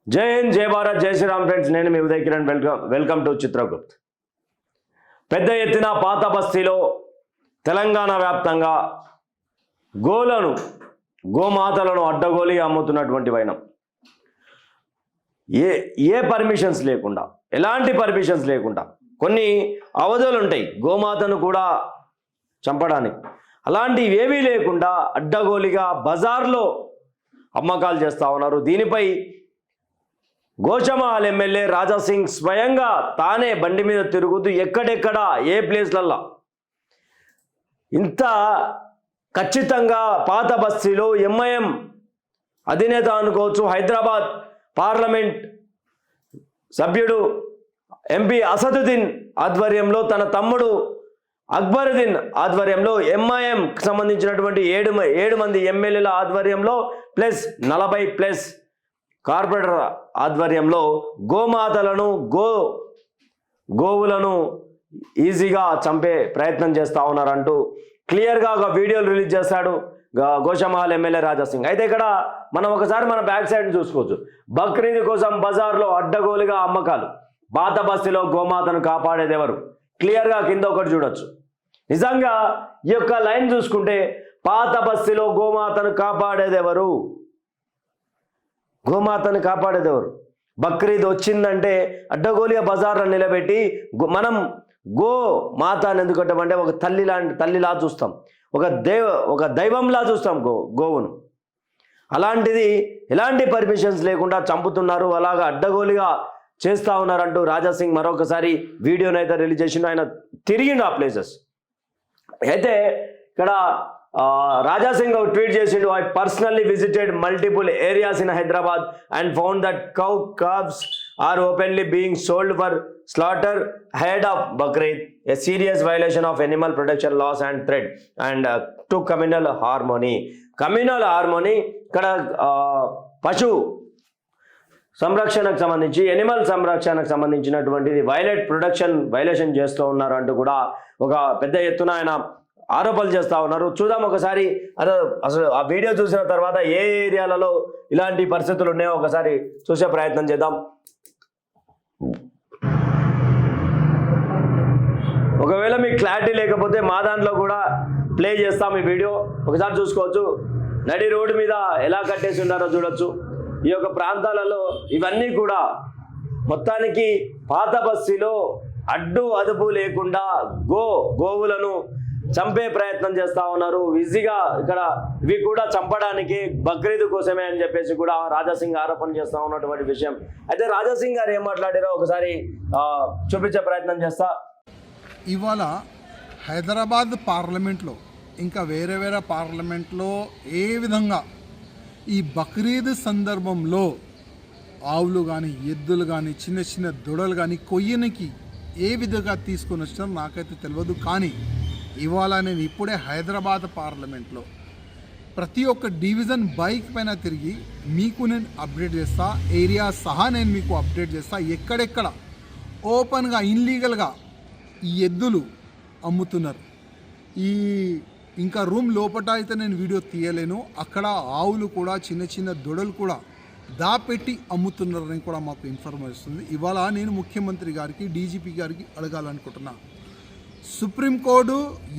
జై హింద్, జై భారత్, జై శ్రీరామ్ ఫ్రెండ్స్. నేను మీ ఉదయ్ కిరణ్. Welcome to Chitragupt. పెద్ద ఎత్తున పాత బస్తీలో తెలంగాణ వ్యాప్తంగా గోమాతలను అడ్డగోలి అమ్ముతున్నటువంటి వైనం. ఏ పర్మిషన్స్ లేకుండా, ఎలాంటి పర్మిషన్స్ లేకుండా కొన్ని అవధులు ఉంటాయి గోమాతను కూడా చంపడానికి. అలాంటివి ఏమీ లేకుండా అడ్డగోలిగా బజార్లో అమ్మకాలు చేస్తూ ఉన్నారు. దీనిపై గోషామహల్ ఎమ్మెల్యే రాజాసింగ్ స్వయంగా తానే బండి మీద తిరుగుతూ ఎక్కడెక్కడ ఏ ప్లేస్లల్లో ఇంత ఖచ్చితంగా పాత బస్తీలో ఎంఐఎం అధినేత అనుకోవచ్చు, హైదరాబాద్ పార్లమెంట్ సభ్యుడు ఎంపీ అసదుద్దీన్ ఆధ్వర్యంలో, తన తమ్ముడు అక్బరుద్దీన్ ఆధ్వర్యంలో, ఎంఐఎంకి సంబంధించినటువంటి ఏడు మంది ఎమ్మెల్యేల ఆధ్వర్యంలో ప్లస్ 40+ కార్పొరేటర్ ఆధ్వర్యంలో గోమాతలను గోవులను ఈజీగా చంపే ప్రయత్నం చేస్తూ ఉన్నారంటూ క్లియర్గా ఒక వీడియోలు రిలీజ్ చేశాడు గోషామహల్ ఎమ్మెల్యే రాజాసింగ్. అయితే ఇక్కడ మనం ఒకసారి మన బ్యాక్ సైడ్ చూసుకోవచ్చు. బక్రీద్ కోసం బజార్లో అడ్డగోలుగా అమ్మకాలు. పాత బస్తీలో గోమాతను కాపాడేది ఎవరు? క్లియర్గా కింద ఒకటి చూడొచ్చు. నిజంగా ఈ యొక్క లైన్ చూసుకుంటే పాత బస్తీలో గోమాతను కాపాడేది ఎవరు? గోమాతను కాపాడేది ఎవరు? బక్రీద్ వచ్చిందంటే అడ్డగోలిగా బజార్లో నిలబెట్టి మనం గోమాత అని ఎందుకంటే ఒక తల్లిలా చూస్తాం, ఒక దైవంలా చూస్తాం గోవును. అలాంటిది ఎలాంటి పర్మిషన్స్ లేకుండా చంపుతున్నారు, అలాగా అడ్డగోలిగా చేస్తూ ఉన్నారంటూ రాజాసింగ్ మరొకసారి వీడియోనైతే రిలీజ్ చేసిండు. ఆయన తిరిగిండు ఆ ప్లేసెస్. అయితే ఇక్కడ రాజాసింగ్ ట్వీట్ చేసిండు, I personally visited multiple areas in Hyderabad and found that cow calves are openly being sold for slaughter ahead of Bakrid, a serious violation of animal protection laws and threat and to communal harmony. ఇక్కడ పశు సంరక్షణకు సంబంధించి, Animal సంరక్షణకు సంబంధించినటువంటిది violation చేస్తూ ఉన్నారు అంటూ కూడా ఒక పెద్ద ఎత్తున ఆయన ఆరోపణలు చేస్తూ ఉన్నారు. చూద్దాం ఒకసారి అసలు ఆ వీడియో చూసిన తర్వాత ఏ ఏరియాలలో ఇలాంటి పరిస్థితులు ఉన్నాయో ఒకసారి చూసే ప్రయత్నం చేద్దాం. ఒకవేళ మీకు క్లారిటీ లేకపోతే మా దాంట్లో కూడా ప్లే చేస్తాం ఈ వీడియో, ఒకసారి చూసుకోవచ్చు. నడి రోడ్డు మీద ఎలా కట్టేసి ఉన్నారో చూడొచ్చు. ఈ యొక్క ప్రాంతాలలో ఇవన్నీ కూడా మొత్తానికి పాత బస్తీలో అడ్డు అదుపు లేకుండా గోవులను చంపే ప్రయత్నం చేస్తూ ఉన్నారు ఈజీగా. ఇక్కడ ఇవి కూడా చంపడానికి బక్రీద్ కోసమే అని చెప్పేసి కూడా రాజాసింగ్ ఆరోపణ చేస్తూ ఉన్నటువంటి విషయం. అయితే రాజాసింగ్ గారు ఏం మాట్లాడారో ఒకసారి చూపించే ప్రయత్నం చేస్తా. ఇవాళ హైదరాబాద్ పార్లమెంట్లో ఇంకా వేరే పార్లమెంట్లో ఏ విధంగా ఈ బక్రీద్ సందర్భంలో ఆవులు కానీ, ఎద్దులు కానీ, చిన్న చిన్న దొడలు కానీ కొయ్యనికి ఏ విధంగా తీసుకొని వచ్చినారో నాకైతే తెలియదు. కానీ ఇవాళ నేను ఇప్పుడే హైదరాబాద్ పార్లమెంట్లో ప్రతి ఒక్క డివిజన్ బైక్ పైన తిరిగి మీకు నేను అప్డేట్ చేస్తా, ఏరియా సహా నేను మీకు అప్డేట్ చేస్తా. ఎక్కడెక్కడ ఓపెన్గా ఇన్లీగల్గా ఈ ఎద్దులు అమ్ముతున్నారు. ఇంకా రూమ్ లోపల అయితే నేను వీడియో తీయలేను. అక్కడ ఆవులు కూడా, చిన్న చిన్న దొడలు కూడా దాపెట్టి అమ్ముతున్నారని కూడా మాకు ఇన్ఫర్మేషన్ వస్తుంది. ఇవాళ నేను ముఖ్యమంత్రి గారికి, డీజీపీ గారికి అడగాలనుకుంటున్నా. సుప్రీంకోర్టు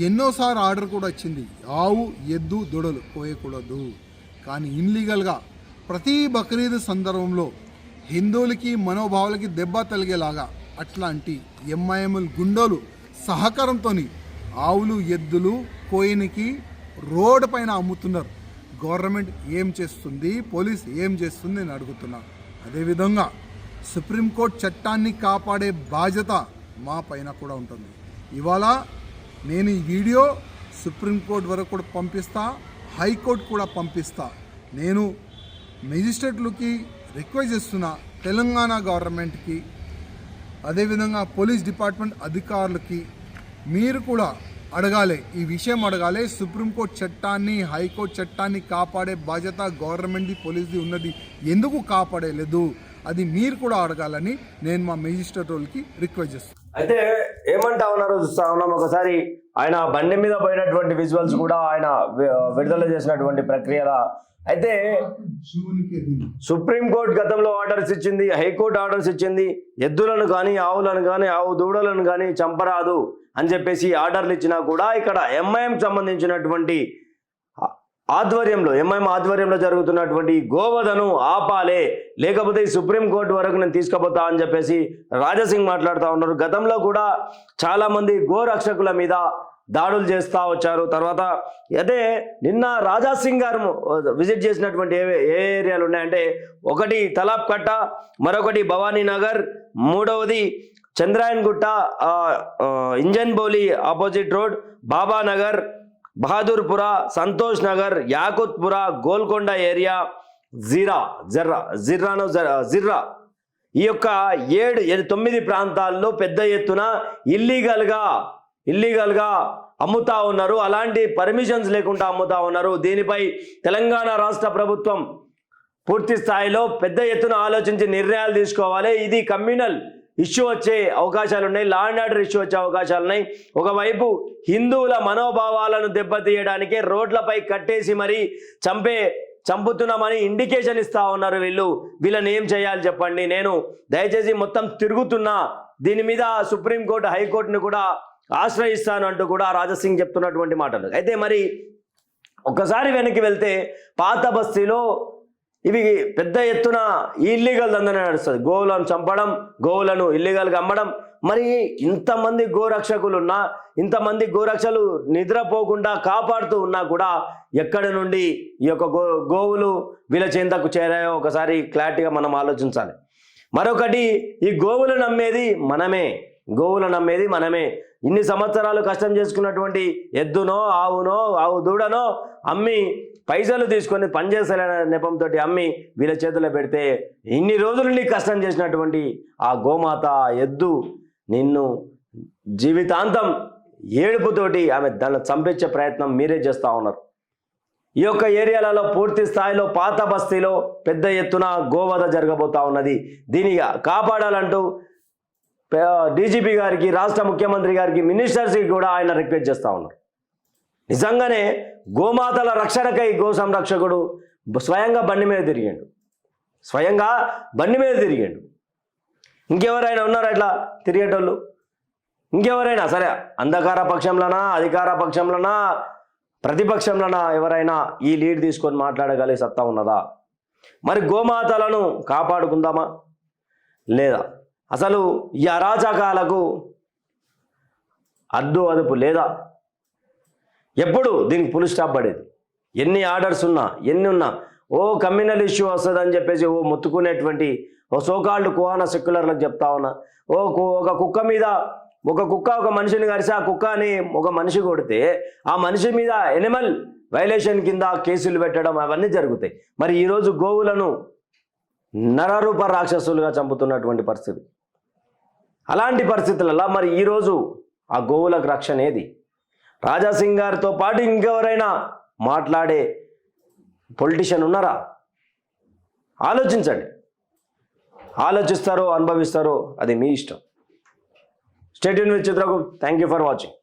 ఎన్నోసార్లు ఆర్డర్ కూడా ఇచ్చింది, ఆవు, ఎద్దు, దొడలు కోయకూడదు. కానీ ఇన్లీగల్గా ప్రతి బక్రీద్ సందర్భంలో హిందువులకి మనోభావాలకి దెబ్బ తగిలేలాగా అట్లాంటి ఎంఐఎంఎల్ గుండోలు సహకారంతో ఆవులు, ఎద్దులు కోయనికి రోడ్డు పైన అమ్ముతున్నారు. గవర్నమెంట్ ఏం చేస్తుంది, పోలీస్ ఏం చేస్తుంది అని అడుగుతున్నా. అదేవిధంగా సుప్రీంకోర్టు చట్టాన్ని కాపాడే బాధ్యత మా పైన కూడా ఉంటుంది. ఇవాళ నేను ఈ వీడియో సుప్రీంకోర్టు వరకు కూడా పంపిస్తా, హైకోర్టు కూడా పంపిస్తా. నేను మెజిస్ట్రేట్లకి రిక్వెస్ట్ చేస్తున్నా, తెలంగాణ గవర్నమెంట్కి, అదేవిధంగా పోలీస్ డిపార్ట్మెంట్ అధికారులకి మీరు కూడా అడగాలి, ఈ విషయం అడగాలి. సుప్రీంకోర్టు చట్టాన్ని, హైకోర్టు చట్టాన్ని కాపాడే బాధ్యత గవర్నమెంట్ది, పోలీస్ది ఉన్నది. ఎందుకు కాపాడలేదు అది మీరు కూడా అడగాలని నేను మా మెజిస్ట్రేట్ వాళ్ళకి రిక్వెస్ట్ చేస్తాను. అయితే ఏమంటా ఉన్నారో చూస్తా ఉన్నాం. ఒకసారి ఆయన బండి మీద పోయినటువంటి విజువల్స్ కూడా ఆయన విడుదల చేసినటువంటి ప్రక్రియల అయితే శివునికి ఎదిగి సుప్రీంకోర్టు గతంలో ఆర్డర్స్ ఇచ్చింది, హైకోర్టు ఆర్డర్స్ ఇచ్చింది, ఎద్దులను కానీ ఆవులను కానీ ఆవు దూడలను కానీ చంపరాదు అని చెప్పేసి ఆర్డర్లు ఇచ్చినా కూడా ఇక్కడ ఎంఐఎం సంబంధించినటువంటి ఎంఐఎం ఆధ్వర్యంలో జరుగుతున్నటువంటి గోవధను ఆపాలే, లేకపోతే ఈ సుప్రీంకోర్టు వరకు నేను తీసుకుపోతా అని చెప్పేసి రాజాసింగ్ మాట్లాడుతూ ఉన్నారు. గతంలో కూడా చాలామంది గోరక్షకుల మీద దాడులు చేస్తూ వచ్చారు. తర్వాత అదే నిన్న రాజాసింగ్ గారు విజిట్ చేసినటువంటి ఏ ఏరియాలు ఉన్నాయంటే, ఒకటి తలాబ్ కట్ట, మరొకటి భవానీ నగర్, మూడవది చంద్రాయన్ గుట్ట, ఇంజన్ బౌలి ఆపోజిట్ రోడ్, బాబా నగర్, బహాదూర్పుర, సంతోష్ నగర్, యాకుత్పుర, గోల్కొండ ఏరియా, జిర్రా ఈ యొక్క 9 ప్రాంతాల్లో పెద్ద ఎత్తున ఇల్లీగల్గా అమ్ముతా ఉన్నారు. అలాంటి పర్మిషన్స్ లేకుండా అమ్ముతా ఉన్నారు. దీనిపై తెలంగాణ రాష్ట్ర ప్రభుత్వం పూర్తి స్థాయిలో పెద్ద ఎత్తున ఆలోచించి నిర్ణయాలు తీసుకోవాలి. ఇది కమ్యూనల్ ఇష్యూ వచ్చే అవకాశాలు ఉన్నాయి, లా అండ్ ఆర్డర్ ఇష్యూ వచ్చే అవకాశాలు ఉన్నాయి. ఒకవైపు హిందువుల మనోభావాలను దెబ్బతీయడానికే రోడ్లపై కట్టేసి మరీ చంపుతున్నామని ఇండికేషన్ ఇస్తా ఉన్నారు. వీళ్ళని ఏం చేయాలి చెప్పండి? నేను దయచేసి మొత్తం తిరుగుతున్నా, దీని మీద సుప్రీంకోర్టు హైకోర్టును కూడా ఆశ్రయిస్తాను అంటూ కూడా రాజాసింగ్ చెప్తున్నటువంటి మాటలు. అయితే మరి ఒక్కసారి వెనక్కి వెళ్తే పాత బస్తీలో ఇవి పెద్ద ఎత్తున ఇల్లీగల్ దందనే నడుస్తుంది. గోవులను చంపడం, గోవులను ఇల్లీగల్గా అమ్మడం. మరి ఇంతమంది గోరక్షకులున్నా, ఇంతమంది గోరక్షలు నిద్రపోకుండా కాపాడుతూ ఉన్నా కూడా ఎక్కడి నుండి ఈ యొక్క గోవులు వీళ్ళ చెంతకు చేరాయో ఒకసారి క్లారిటీగా మనం ఆలోచించాలి. మరొకటి, ఈ గోవులను నమ్మేది మనమే. ఇన్ని సంవత్సరాలు కష్టం చేసుకున్నటువంటి ఎద్దునో ఆవు దూడనో అమ్మి పైసలు తీసుకొని పనిచేసే నెపంతో అమ్మి వీళ్ళ చేతిలో పెడితే ఇన్ని రోజులు నీకు కష్టం చేసినటువంటి ఆ గోమాత ఎద్దు నిన్ను జీవితాంతం ఏడుపుతోటి ఆమె దాన్ని చంపించే ప్రయత్నం మీరే చేస్తూ ఉన్నారు. ఈ యొక్క ఏరియాలలో పూర్తి స్థాయిలో పాత బస్తీలో పెద్ద ఎత్తున గోవధ జరగబోతా ఉన్నది. దీన్ని కాపాడాలంటూ డీజీపీ గారికి, రాష్ట్ర ముఖ్యమంత్రి గారికి, మినిస్టర్స్కి కూడా ఆయన రిక్వెస్ట్ చేస్తూ ఉన్నారు. నిజంగానే గోమాతల రక్షణకై గో సంరక్షకుడు స్వయంగా బండి మీద తిరిగాడు. ఇంకెవరైనా ఉన్నారా ఇట్లా తిరిగేటోళ్ళు? ఇంకెవరైనా సరే, అంధకార పక్షంలోనా, అధికార పక్షంలోనా, ప్రతిపక్షంలోనా ఎవరైనా ఈ లీడ్ తీసుకొని మాట్లాడగలిగే సత్తా ఉన్నదా? మరి గోమాతలను కాపాడుకుందామా లేదా? అసలు ఈ అరాచకాలకు అదుపు లేదా? ఎప్పుడు దీనికి ఫుల్ స్టాప్ పడేది? ఎన్ని ఆర్డర్స్ ఉన్నా, ఎన్ని ఉన్నా కమ్యూనల్ ఇష్యూ వస్తుందని చెప్పేసి మొత్తుకునేటువంటి సోకాల్డ్ కుహాన సెక్యులర్లకు చెప్తా ఉన్నా. ఒక కుక్క మీద ఒక మనిషిని కలిసి ఆ కుక్కని ఒక మనిషి కొడితే ఆ మనిషి మీద ఎనిమల్ వైలేషన్ కింద కేసులు పెట్టడం అవన్నీ జరుగుతాయి. మరి ఈరోజు గోవులను నరరూప రాక్షసులుగా చంపుతున్నటువంటి పరిస్థితి. అలాంటి పరిస్థితులలో మరి ఈరోజు ఆ గోవులకు రక్షణ ఏది? రాజాసింగ్ గారితో పాటు ఇంకెవరైనా మాట్లాడే పొలిటీషియన్ ఉన్నారా? ఆలోచించండి. ఆలోచిస్తారో అనుభవిస్తారో అది మీ ఇష్టం. Stay tune with Chitragupta. Thank you for watching.